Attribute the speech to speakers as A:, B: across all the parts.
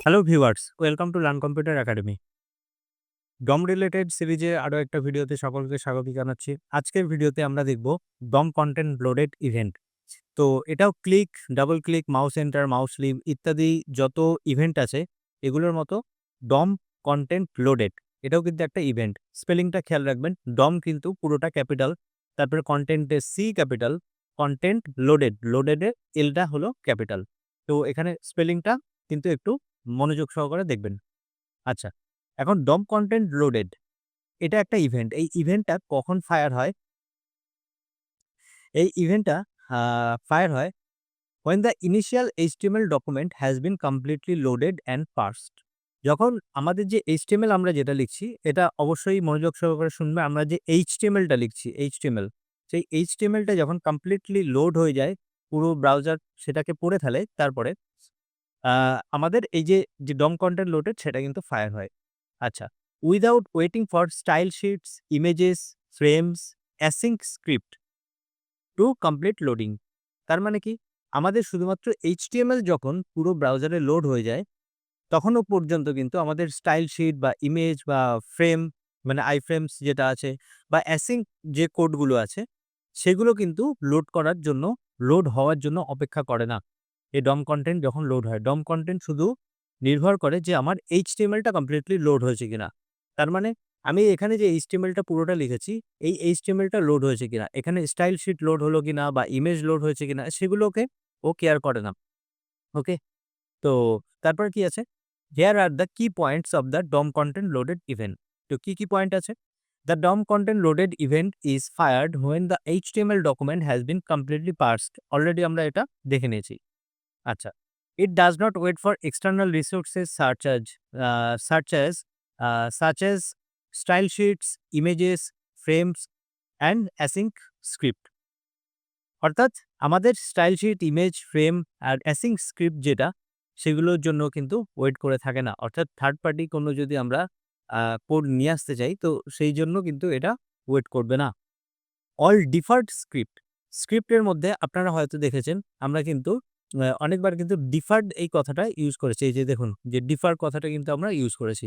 A: Hello viewers, welcome to learn computer academy. DOM related সিরিজে আরও একটা ভিডিওতে সকলকে স্বাগত জানাচ্ছি। আজকের ভিডিওতে আমরা দেখব ডম কন্টেন্ট লোডেড ইভেন্ট। তো এটাও click, double click, mouse enter, mouse leave ইত্যাদি যত ইভেন্ট আছে এগুলোর মতো ডম কন্টেন্ট লোডেড এটাও কিন্তু একটা ইভেন্ট। স্পেলিংটা খেয়াল রাখবেন। ডম কিন্তু পুরোটা ক্যাপিটাল, তারপরে কন্টেন্টের সি ক্যাপিটাল, কন্টেন্ট লোডেড, লোডেডের এলটা হলো ক্যাপিটাল। তো এখানে স্পেলিংটা কিন্তু একটু মনোযোগ সহকারে দেখবেন। আচ্ছা, এখন ডম কনটেন্ট লোডেড এটা একটা ইভেন্ট। এই ইভেন্টটা কখন ফায়ার হয়? এই ইভেন্টটা ফায়ার হয় when the initial HTML document has been completely loaded and parsed. যখন আমাদের যে HTML আমরা যেটা লিখছি, এটা অবশ্যই মনোযোগ সহকারে শুনবে। আমরা যে HTML টা লিখছি, HTML, সেই HTML টা যখন কমপ্লিটলি লোড হয়ে যায়, পুরো ব্রাউজার সেটাকে পড়ে ফেলে, তারপরে আ আমাদের এই যে ডম কনটেন্ট লোডেড সেটা কিন্তু ফায়ার হয়। আচ্ছা, without waiting for style shits, images, frames, async script to complete loading. তার মানে কি? আমাদের শুধুমাত্র HTML যখন পুরো ব্রাউজারে লোড হয়ে যায়, তখনও পর্যন্ত কিন্তু আমাদের স্টাইল শিট বা ইমেজ বা ফ্রেম মানে আইফ্রেমস যেটা আছে বা অ্যাসিঙ্ক যে কোডগুলো আছে, সেগুলো কিন্তু লোড করার জন্য, লোড হওয়ার জন্য অপেক্ষা করে না। এই ডম কনটেন্ট যখন লোড হয়, ডম কনটেন্ট শুধু নির্ভর করে যে আমার HTML টা কমপ্লিটলি লোড হয়েছে কিনা। তার মানে আমি এখানে যে HTML টা পুরোটা লিখেছি, এই HTML টা লোড হয়েছে কিনা, এখানে স্টাইল শিট লোড হলো কিনা বা ইমেজ লোড হয়েছে কিনা সেগুলোকে ও কেয়ার করে না। ওকে? তো তারপর কি আছে? Here are the key points of the DOM content loaded event. তো কি পয়েন্ট আছে? The DOM content loaded event is fired when the HTML document has been completely parsed. Already আমরা এটা দেখে নিয়েছি। আচ্ছা। It does not wait for external resources such as style sheets, images, frames and async script. অর্থাৎ আমাদের style sheet, image, frame আর async script যেটা, সেগুলোর জন্য কিন্তু ওয়েট করে থাকে না। অর্থাৎ থার্ড পার্টি কোনো যদি আমরা কোড নিয়ে আসতে চাই, তো সেই জন্য কিন্তু এটা ওয়েট করবে না। অল ডিফার্ড স্ক্রিপ্ট, স্ক্রিপ্টের মধ্যে আপনারা হয়তো দেখেছেন, আমরা কিন্তু অনেকবার কিন্তু ডিফার্ড এই কথাটা ইউজ করেছি। এই যে দেখুন যে ডিফার কথাটা কিন্তু আমরা ইউজ করেছি।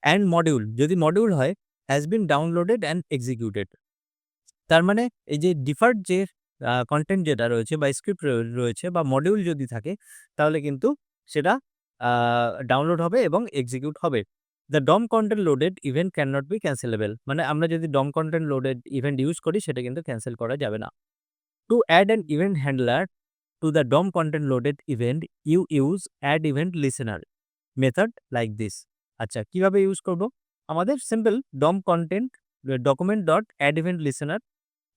A: অ্যান্ড মডিউল, যদি মডিউল হয়, has been downloaded and executed. তার মানে এই যে ডিফার্ড যে কনটেন্ট যেটা রয়েছে বা স্ক্রিপ্ট রয়েছে বা মডিউল যদি থাকে, তাহলে কিন্তু সেটা আ ডাউনলোড হবে এবং এক্সিকিউট হবে। The DOM content loaded event can not be cancelable. মানে আমরা যদি ডম কনটেন্ট লোডেড ইভেন্ট ইউজ করি, সেটা কিন্তু ক্যানসেল করা যাবে না। To add an event handler to the DOM content loaded event, you use add event listener method like this. আচ্ছা, কিভাবে ইউজ করব? আমাদের simple DOM content document dot add event listener,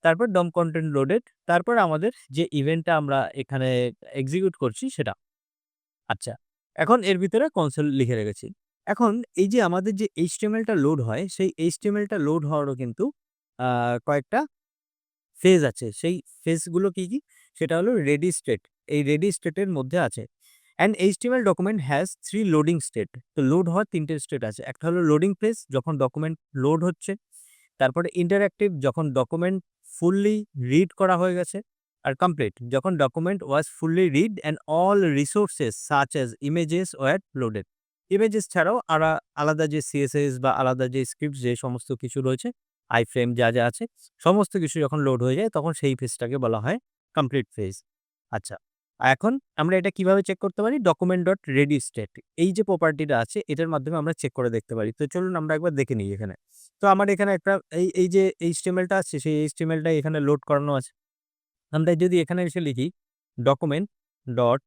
A: তারপর ডম কনটেন্ট লোডেড, তারপর আমাদের যে ইভেন্টটা আমরা এখানে এক্সিকিউট করছি সেটা। আচ্ছা, এখন এর ভিতরে কনসোল লিখে রেখেছি। এখন এই যে আমাদের যে HTML টা লোড হয়, সেই HTML টা লোড হওয়ারও কিন্তু আ কয়েকটা ফেজ আছে। সেই ফেজগুলো কি? সেটা হলো রেডি স্টেট। এই রেডি স্টেটের মধ্যে আছে। An HTML document has 3 loading state. তো লোড হওয়ার ৩ টে স্টেট আছে। একটা হলো লোডিং ফেজ, যখন ডকুমেন্ট লোড হচ্ছে। তারপরে ইন্টারেক্টিভ, যখন ডকুমেন্ট ফুললি রিড করা হয়ে গেছে। আর কমপ্লিট, যখন document was fully read and all resources such as images were loaded. Images ছাড়াও আলাদা যে CSS বা আলাদা যে স্ক্রিপ্ট যে সমস্ত কিছু রয়েছে, আইফ্রেম যা আছে, সমস্ত কিছু যখন লোড হয়ে যায়, তখন সেই ফেজটাকে বলা হয় কমপ্লিট ফেজ। আচ্ছা, এখন আমরা এটা কিভাবে চেক করতে পারি? ডকুমেন্ট ডট রেডি স্টেট, এই যে প্রপার্টিটা আছে, এটার মাধ্যমে আমরা চেক করে দেখতে পারি। তো চলুন আমরা একবার দেখে নিই এখানে। তো আমার এখানে একটা এই যে HTML টা আছে, সেই HTML টা এখানে লোড করানো আছে। আমরা যদি এখানে এসে লিখি ডকুমেন্ট ডট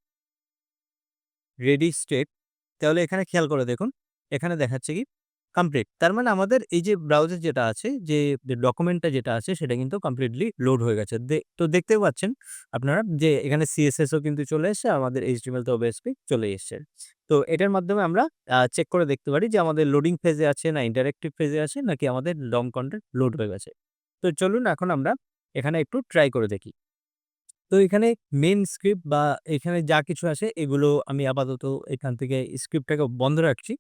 A: রেডি স্টেট, তাহলে এখানে খেয়াল করে দেখুন, এখানে দেখাচ্ছে কি কমপ্লিট। তার মানে আমাদের এই যে ব্রাউজার যেটা আছে, যে ডকুমেন্টটা যেটা আছে, সেটা কিন্তু কমপ্লিটলি লোড হয়ে গেছে। তো দেখতেও পাচ্ছেন আপনারা যে এখানে CSS ও কিন্তু চলে এসেছে, আমাদের HTML তো অবভিয়াসলি চলে এসেছে। তো এটার মাধ্যমে আমরা চেক করে দেখতে পারি যে আমাদের লোডিং ফেজে আছে না ইন্টারেক্টিভ ফেজে আছে, নাকি আমাদের লং কনটেন্ট লোড হয়ে গেছে। তো চলুন এখন আমরা এখানে একটু ট্রাই করে দেখি। তো এখানে মেইন স্ক্রিপ্ট বা এখানে যা কিছু আছে, এগুলো আমি আপাতত এখান থেকে স্ক্রিপ্টটাকে বন্ধ রাখছি।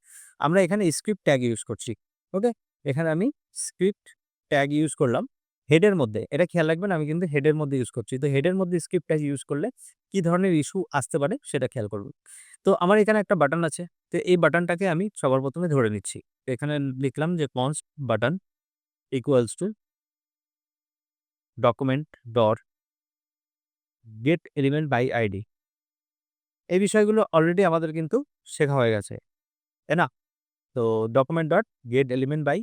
A: আমরা এখানে স্ক্রিপ্ট ট্যাগ ইউজ করছি। ওকে? এখানে আমি স্ক্রিপ্ট ট্যাগ ইউজ করলাম। হেডের মধ্যে এটা খেয়াল রাখবেন, আমি কিন্তু হেডের মধ্যে ইউজ করছি। তো হেডের মধ্যে স্ক্রিপ্টটা ইউজ করলে কি ধরনের ইস্যু আসতে পারে সেটা খেয়াল করবেন। তো আমার এখানে একটা বাটন আছে। তো এই বাটনটাকে আমি সবার ১ম এ ধরে নিচ্ছি। তো এখানে লিখলাম যে const button equals to document dot get element by id। এই বিষয়গুলো অলরেডি আমাদের কিন্তু শেখা হয়ে গেছে, তাই না? তো document dot get element by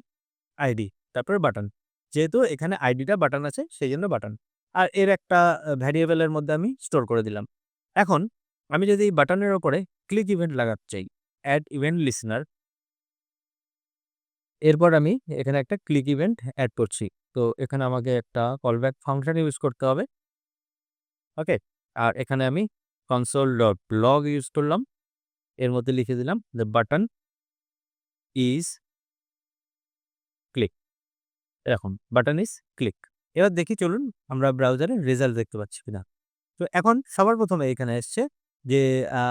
A: id, তারপরে বাটন। যেহেতু এখানে আইডিটা বাটন আছে সেইজন্য বাটন। আর এর একটা ভ্যারিয়েবল এর মধ্যে আমি স্টোর করে দিলাম। এখন আমি যদি এই বাটনের উপরে ক্লিক ইভেন্ট লাগাতে চাই, এড ইভেন্ট লিসেনার, এরপর আমি এখানে একটা ক্লিক ইভেন্ট এড করছি। তো এখানে আমাকে একটা কলব্যাক ফাংশন ইউজ করতে হবে। ওকে? আর এখানে আমি console.log ইউজ করলাম। এর মধ্যে লিখে দিলাম the button is click। এরকম বাটন ইজ ক্লিক। এবার দেখি চলুন আমরা ব্রাউজারে রেজাল্ট দেখতে পাচ্ছি কিনা। তো এখন সবার ১ম এ এখানে এসছে যে a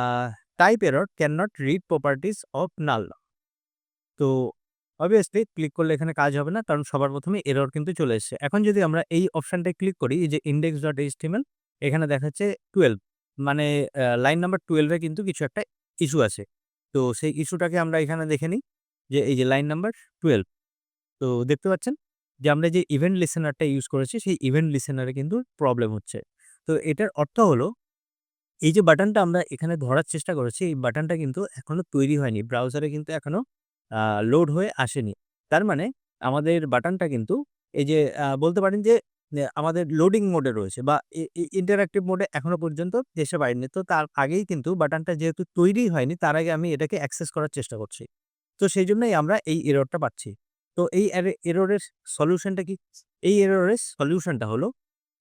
A: type error can not read properties of null. তো obviously ক্লিক করলে এখানে কাজ হবে না, কারণ সবার ১ম এ এরর কিন্তু চলে এসছে। এখন যদি আমরা এই অপশনটায় ক্লিক করি, এই যে index.html, এখানে দেখাচ্ছে 12, মানে লাইন নাম্বার 12 এ কিন্তু কিছু একটা ইস্যু আছে। তো সেই ইস্যুটাকে আমরা এখানে দেখে নিই যে এই যে লাইন নাম্বার 12। তো দেখতে পাচ্ছেন যে আমরা যে ইভেন্ট লিসেনারটা ইউজ করেছি সেই ইভেন্ট লিসেনারে কিন্তু প্রবলেম হচ্ছে। তো এটার অর্থ হলো এই যে বাটনটা আমরা এখানে ধরার চেষ্টা করেছি, এই বাটনটা কিন্তু এখনো তৈরি হয়নি। ব্রাউজারে কিন্তু এখনো আ লোড হয়ে আসেনি। তার মানে আমাদের বাটনটা কিন্তু এই যে বলতে পারেন যে আমাদের লোডিং মোডে রয়েছে বা ইন্টারেক্টিভ মোডে এখনো পর্যন্ত এসে পারেনি। তো তার আগেই কিন্তু বাটনটা যেহেতু তৈরিই হয়নি, তার আগে আমি এটাকে অ্যাক্সেস করার চেষ্টা করছি। তো সেইজন্যই আমরা এই এররটা পাচ্ছি। তো এই এররের সলিউশনটা কি? এই এররের সলিউশনটা হলো,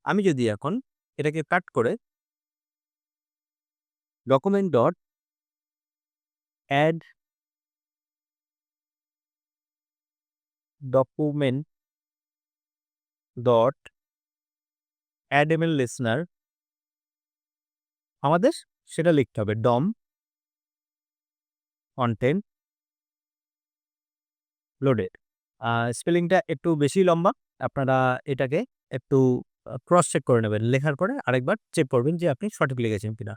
A: আমি যদি এখন এটাকে কাট করে document dot add document dot addml listener, আমাদের সেটা লিখতে হবে DOM content loaded। স্পেলিংটা একটু বেশি লম্বা। আপনারা এটাকে একটু ক্রস চেক করে নেবেন। লেখার পরে আরেকবার চেক করবেন যে আপনি সঠিক লিখেছেন কিনা।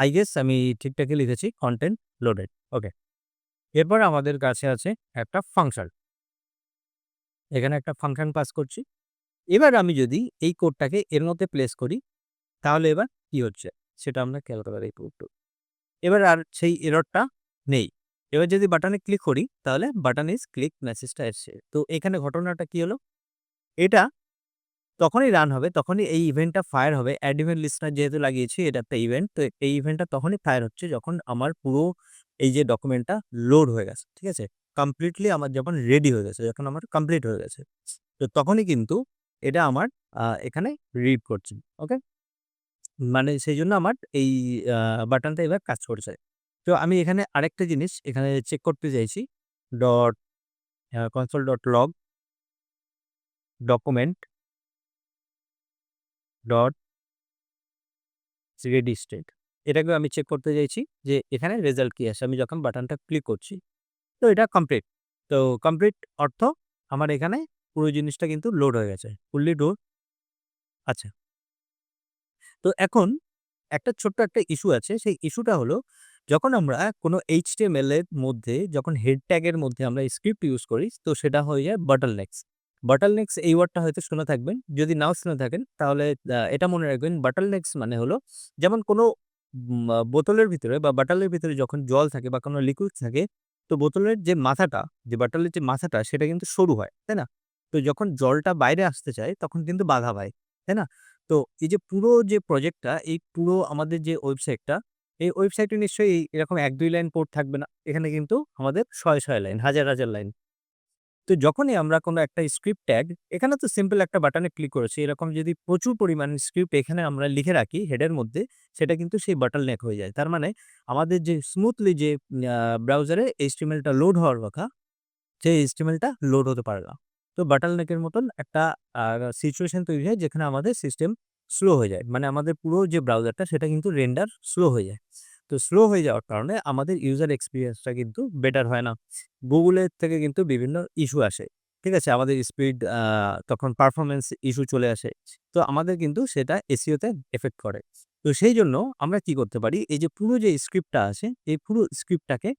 A: I guess আমি ঠিকঠাকই লিখেছি, content loaded। ওকে। এরপর আমাদের কাছে আছে একটা ফাংশন। এখানে একটা ফাংশন পাস করছি। এবার আমি যদি এই কোডটাকে এর মধ্যে প্লেস করি, তাহলে এবার কি হচ্ছে সেটা আমরা খেয়াল করার এই একটু। এবার আর সেই এররটা নেই। এবার যদি বাটনে ক্লিক করি তাহলে বাটন ইজ ক্লিক মেসেজটা এসছে। তো এখানে ঘটনাটা কি হলো? এটা তখনই রান হবে, তখনই এই ইভেন্টটা ফায়ার হবে। অ্যাড ইভেন্ট লিস্টেনার যেহেতু লাগিয়েছি, এটা একটা ইভেন্ট। তো এই ইভেন্টটা তখনই ফায়ার হচ্ছে যখন আমার পুরো এই যে ডকুমেন্টটা লোড হয়ে গেছে। ঠিক আছে? কমপ্লিটলি আমার যখন রেডি হয়ে গেছে, যখন আমার কমপ্লিট হয়ে গেছে। তো তখনই কিন্তু এটা আমার এখানে রিড করছে। ওকে? মানে সেইজন্য আমার এই আ বাটনটা এবার কাজ করছে। তো আমি এখানে আরেকটা জিনিস এখানে চেক করতে চাইছি। Dot console.log document dot ready state, এটাকেও আমি চেক করতে চাইছি যে এখানে রেজাল্ট কি আসে আমি যখন বাটনটা ক্লিক করছি। তো এটা কমপ্লিট। তো কমপ্লিট অর্থ আমার এখানে পুরো জিনিসটা কিন্তু লোড হয়ে গেছে। Fully load. আচ্ছা। তো এখন একটা ছোট্ট একটা ইস্যু আছে। সেই ইস্যুটা হলো, যখন আমরা কোনো HTML এর মধ্যে যখন হেড ট্যাগ এর মধ্যে আমরা স্ক্রিপ্ট ইউজ করি, তো সেটা হয়ে যায় bottlenecks। bottlenecks এই ওয়ার্ডটা হয়তো শুনে থাকবেন। যদি নাও শুনে থাকেন তাহলে এটা মনে রাখবেন, bottlenecks মানে হলো যেমন কোনো বোতলের ভিতরে বা বাটলের ভিতরে যখন জল থাকে বা কোনো লিকুইড থাকে, তো বোতলের যে মাথাটা, যে বাটলের যে মাথাটা সেটা কিন্তু সরু হয়, তাই না? তো যখন জলটা বাইরে আসতে চায় তখন কিন্তু বাধা পায়, তাই না? তো এই যে পুরো যে প্রজেক্টটা, এই পুরো আমাদের যে ওয়েবসাইটটা, এই ওয়েবসাইটে নিশ্চয়ই এরকম ১-২ লাইন কোড থাকবে না। এখানে কিন্তু আমাদের শয়ে লাইন, হাজার লাইন। তো যখনই আমরা কোনো একটা স্ক্রিপ্ট ট্যাগ, এখানে তো সিম্পল একটা বাটনে ক্লিক করেছি। এরকম যদি প্রচুর পরিমাণ স্ক্রিপ্ট এখানে আমরা লিখে রাখি হেডের মধ্যে, সেটা কিন্তু সেই বটলনেক হয়ে যায়। তার মানে আমাদের যে স্মুথলি যে ব্রাউজারে HTML টা লোড হওয়ার কথা, সেই HTML টা লোড হতে পারে না। তো bottleneck এর মতন একটা আ সিচুয়েশন তৈরি হয় যেখানে আমাদের সিস্টেম স্লো হয়ে যায়। মানে আমাদের পুরো যে ব্রাউজারটা সেটা কিন্তু রেন্ডার স্লো হয়ে যায়। তো স্লো হয়ে যাওয়ার কারণে আমাদের ইউজার এক্সপেরিয়েন্স টা কিন্তু বেটার হয় না। Google এর থেকে কিন্তু বিভিন্ন ইস্যু আসে। ঠিক আছে? আমাদের স্পিড তখন পারফরম্যান্স ইস্যু চলে আসে। তো আমাদের কিন্তু সেটা এসইওতে এফেক্ট করে। তো সেই জন্য আমরা কি করতে পারি? এই যে পুরো যে স্ক্রিপ্টটা আছে, এই পুরো স্ক্রিপ্টটাকে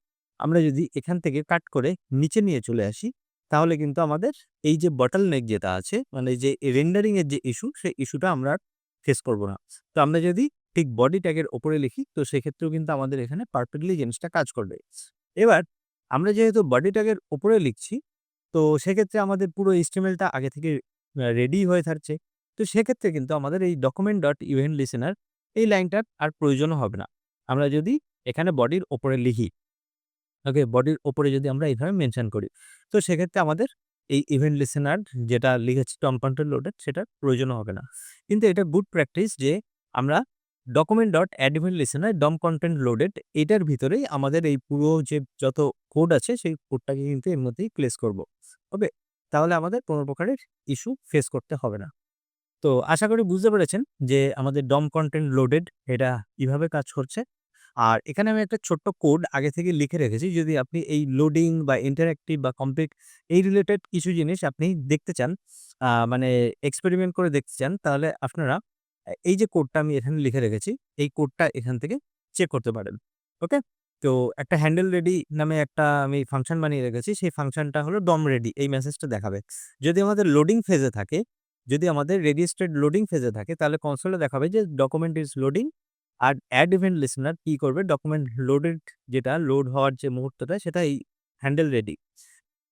A: আমরা যদি এখান থেকে কাট করে নিচে নিয়ে চলে আসি, তাহলে কিন্তু আমাদের এই যে বটলনেক যেটা আছে, মানে যে রেন্ডারিং এর যে ইস্যু, সেই ইস্যুটা আমরা আর ফেস করব না। তো আমরা যদি ঠিক বডি ট্যাগের উপরে লিখি, তো সেক্ষেত্রেও কিন্তু আমাদের এখানে পারফেক্টলি জিনিসটা কাজ করবে। এবার আমরা যেহেতু বডি ট্যাগের উপরে লিখছি, তো সেক্ষেত্রে আমাদের পুরো HTML টা আগে থেকে রেডি হয়ে থাকছে। তো সেক্ষেত্রে কিন্তু আমাদের এই document ডট ইভেন্ট লিসেনার এই লাইনটার আর প্রয়োজনও হবে না। আমরা যদি এখানে বডির উপরে লিখি, ওকে? বডির উপরে যদি আমরা এইভাবে মেনশন করি, তো সেক্ষেত্রে আমাদের এই ইভেন্ট লিসেনার যেটা লিখেছি ডম কন্টেন্ট লোডেড সেটার প্রয়োজনও হবে না। কিন্তু এটা গুড প্র্যাকটিস যে আমরা document dot add event listener DOM content loaded এটার ভিতরেই আমাদের এই পুরো যে যত কোড আছে সেই কোডটাকে কিন্তু এর মধ্যেই প্লেস করব। ওকে? তাহলে আমাদের কোনো প্রকারের ইস্যু ফেস করতে হবে না। তো আশা করি বুঝতে পেরেছেন যে আমাদের ডম কনটেন্ট লোডেড এটা কিভাবে কাজ করছে। আর এখানে আমি একটা ছোট্ট কোড আগে থেকে লিখে রেখেছি। যদি আপনি এই লোডিং বা ইন্টারেক্টিভ বা কমপ্লিট এই রিলেটেড কিছু জিনিস আপনি দেখতে চান, মানে এক্সপেরিমেন্ট করে দেখতে চান, তাহলে আপনারা এই যে কোডটা আমি এখানে লিখে রেখেছি, এই কোডটা এখান থেকে চেক করতে পারেন। ওকে? তো একটা হ্যান্ডেল রেডি নামে একটা আমি ফাংশন বানিয়ে রেখেছি। সেই ফাংশনটা হলো ডম রেডি এই মেসেজটা দেখাবে। যদি আমাদের লোডিং ফেজে থাকে, যদি আমাদের রেজিস্টার্ড লোডিং ফেজে থাকে, তাহলে কনসোলে দেখাবে যে ডকুমেন্ট ইজ লোডিং। আর অ্যাড ইভেন্ট লিসেনার কি করবে? ডকুমেন্ট লোডেড যেটা লোড হওয়ার যে মুহূর্তটা সেটা এই হ্যান্ডেল রেডি।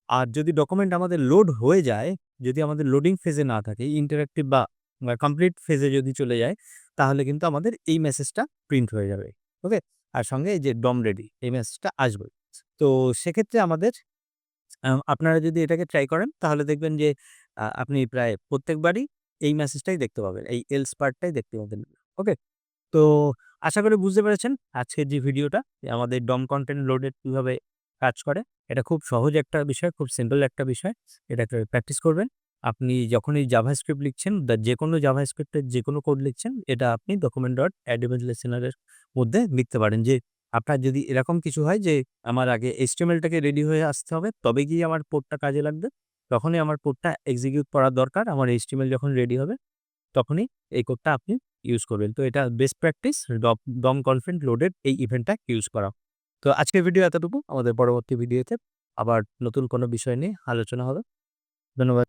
A: আর যদি ডকুমেন্ট আমাদের লোড হয়ে যায়, যদি আমাদের লোডিং ফেজে না থাকে, ইন্টারেক্টিভ বা কমপ্লিট ফেজে যদি চলে যায়, তাহলে কিন্তু আমাদের এই মেসেজটা প্রিন্ট হয়ে যাবে। ওকে? আর সঙ্গে এই যে ডম রেডি এই মেসেজটা আসবে। তো সেক্ষেত্রে আমাদের আপনারা যদি এটাকে ট্রাই করেন তাহলে দেখবেন যে আপনি প্রায় প্রত্যেকবারই এই মেসেজটাই দেখতে পাবেন। এই এলস পার্টটাই দেখতে পাবেন। ওকে? তো আশা করি বুঝতে পেরেছেন আজকের যে ভিডিওটা যে আমাদের ডম কনটেন্ট লোডেড কিভাবে কাজ করে। এটা খুব সহজ একটা বিষয়, খুব সিম্পল একটা বিষয়। এটাকে প্র্যাকটিস করবেন। আপনি যখনই জাভাস্ক্রিপ্ট লিখছেন, যেকোনো জাভাস্ক্রিপ্টের যেকোনো কোড লিখছেন, এটা আপনি document dot add event listener এর মধ্যে লিখতে পারেন যে আপনার যদি এরকম কিছু হয় যে আমার আগে HTML টাকে রেডি হয়ে আসতে হবে, তবে গিয়ে আমার কোডটা কাজে লাগবে। তখনই আমার কোডটা এক্সিকিউট করার দরকার। আমার HTML যখন রেডি হবে তখনই এই কোডটা আপনি ইউজ করবেন। তো এটা বেস্ট প্র্যাকটিস ডম কনটেন্ট লোডেড এই ইভেন্টটা ইউজ করা। তো আজকের ভিডিও এতটুকু। আমাদের পরবর্তী ভিডিওতে আবার নতুন কোনো বিষয় নিয়ে আলোচনা হবে। ধন্যবাদ।